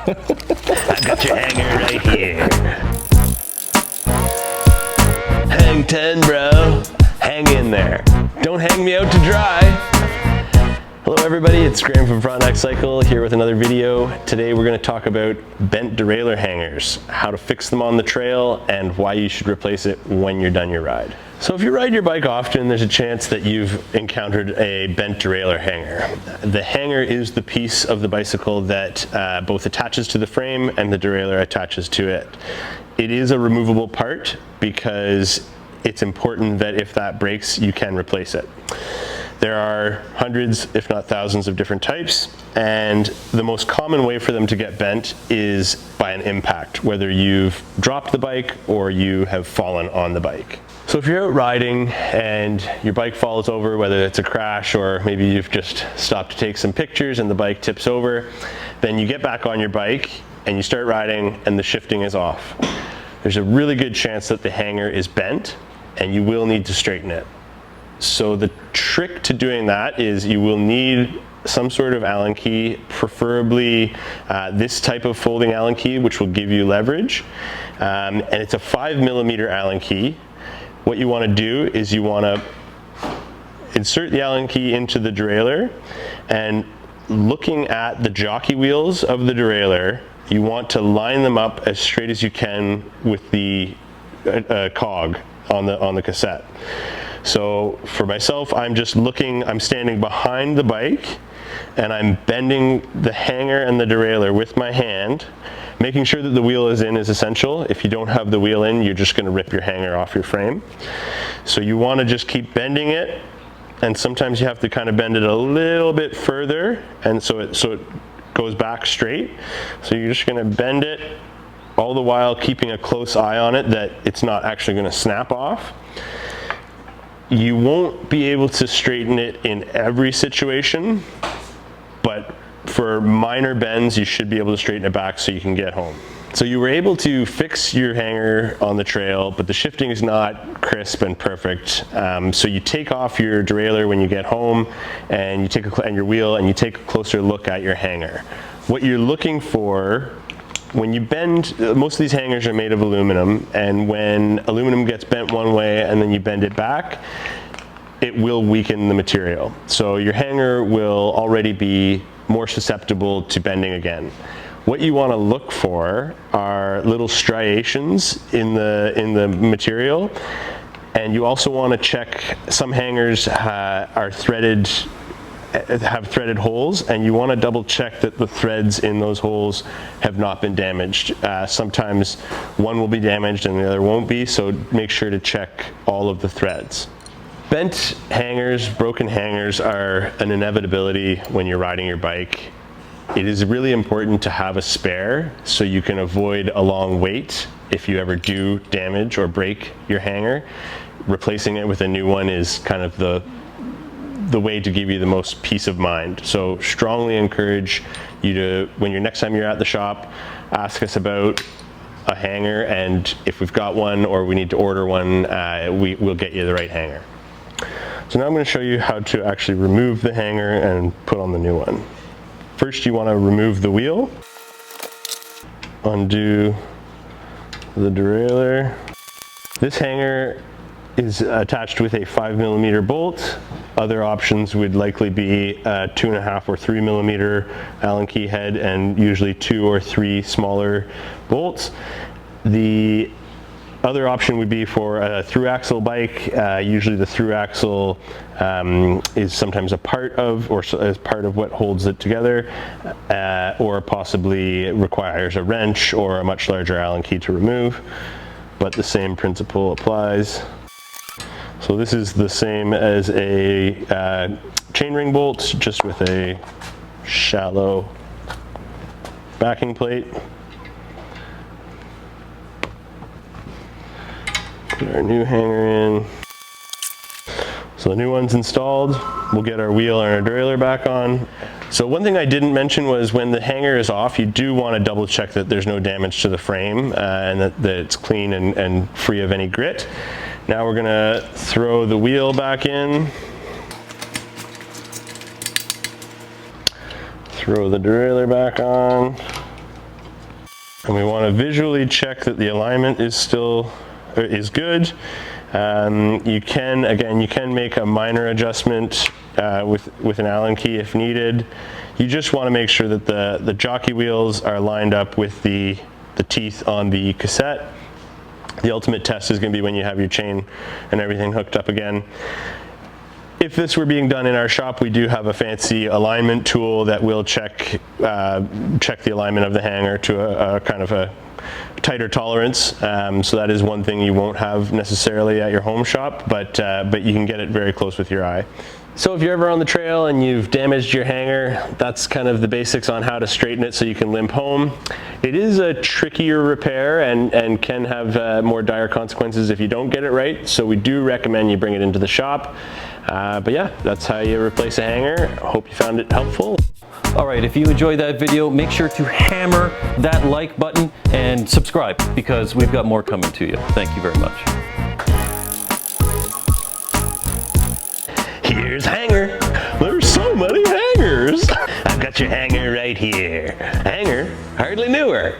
I've got your hanger right here. Hang 10, bro. Hang in there. Don't hang me out to dry. Hello everybody, it's Graeme of Frontenac Cycle here with another video. Today we're going to talk about bent derailleur hangers, how to fix them on the trail, and why you should replace it when you're done your ride. So if you ride your bike often, there's a chance that you've encountered a bent derailleur hanger. The hanger is the piece of the bicycle that both attaches to the frame and the derailleur attaches to it. It is a removable part because it's important that if that breaks, you can replace it. There are hundreds, if not thousands, of different types, and the most common way for them to get bent is by an impact, whether you've dropped the bike or you have fallen on the bike. So if you're out riding and your bike falls over, whether it's a crash or maybe you've just stopped to take some pictures and the bike tips over, then you get back on your bike and you start riding and the shifting is off. There's a really good chance that the hanger is bent and you will need to straighten it. So the trick to doing that is you will need some sort of Allen key, preferably this type of folding Allen key, which will give you leverage. And it's a 5mm Allen key. What you want to do is you want to insert the Allen key into the derailleur, and looking at the jockey wheels of the derailleur, you want to line them up as straight as you can with the cog on the cassette. So for myself, I'm standing behind the bike and I'm bending the hanger and the derailleur with my hand. Making sure that the wheel is in is essential. If you don't have the wheel in, you're just going to rip your hanger off your frame. So you want to just keep bending it, and sometimes you have to kind of bend it a little bit further, and so it goes back straight. So you're just going to bend it, all the while keeping a close eye on it that it's not actually going to snap off. You won't be able to straighten it in every situation, but for minor bends, you should be able to straighten it back so you can get home. So you were able to fix your hanger on the trail, but the shifting is not crisp and perfect. So you take off your derailleur when you get home, and you take your wheel, and you take a closer look at your hanger. What you're looking for when you bend, most of these hangers are made of aluminum, and when aluminum gets bent one way and then you bend it back, it will weaken the material. So your hanger will already be more susceptible to bending again. What you want to look for are little striations in the material, and you also want to check, some hangers have threaded holes, and you want to double check that the threads in those holes have not been damaged. Sometimes one will be damaged and the other won't be, so make sure to check all of the threads. Bent hangers, broken hangers are an inevitability when you're riding your bike. It is really important to have a spare so you can avoid a long wait if you ever do damage or break your hanger. Replacing it with a new one is kind of the way to give you the most peace of mind. So strongly encourage you to, when next time you're at the shop, ask us about a hanger, and if we've got one or we need to order one, we'll get you the right hanger. So now I'm going to show you how to actually remove the hanger and put on the new one. First, you want to remove the wheel, undo the derailleur. This hanger is attached with a 5mm bolt. Other options would likely be a 2.5 or 3mm Allen key head, and usually 2 or 3 smaller bolts. The other option would be for a through axle bike. Usually the through axle is sometimes a part of, or as part of what holds it together, or possibly requires a wrench or a much larger Allen key to remove, but the same principle applies. So this is the same as a chainring bolt, just with a shallow backing plate. Put our new hanger in. So the new one's installed. We'll get our wheel and our derailleur back on. So one thing I didn't mention was when the hanger is off, you do want to double check that there's no damage to the frame and that it's clean and free of any grit. Now we're going to throw the wheel back in. Throw the derailleur back on. And we want to visually check that the alignment is good. You can make a minor adjustment with an Allen key if needed. You just want to make sure that the jockey wheels are lined up with the teeth on the cassette. The ultimate test is going to be when you have your chain and everything hooked up again. If this were being done in our shop, we do have a fancy alignment tool that will check the alignment of the hanger to a kind of a tighter tolerance. So that is one thing you won't have necessarily at your home shop, but you can get it very close with your eye. So if you're ever on the trail and you've damaged your hanger, that's kind of the basics on how to straighten it so you can limp home. It is a trickier repair and can have more dire consequences if you don't get it right. So we do recommend you bring it into the shop. But yeah, that's how you replace a hanger. Hope you found it helpful. All right, if you enjoyed that video, make sure to hammer that like button and subscribe because we've got more coming to you. Thank you very much. Here's hanger. There's so many hangers. I've got your hanger right here. Hanger? Hardly knew her.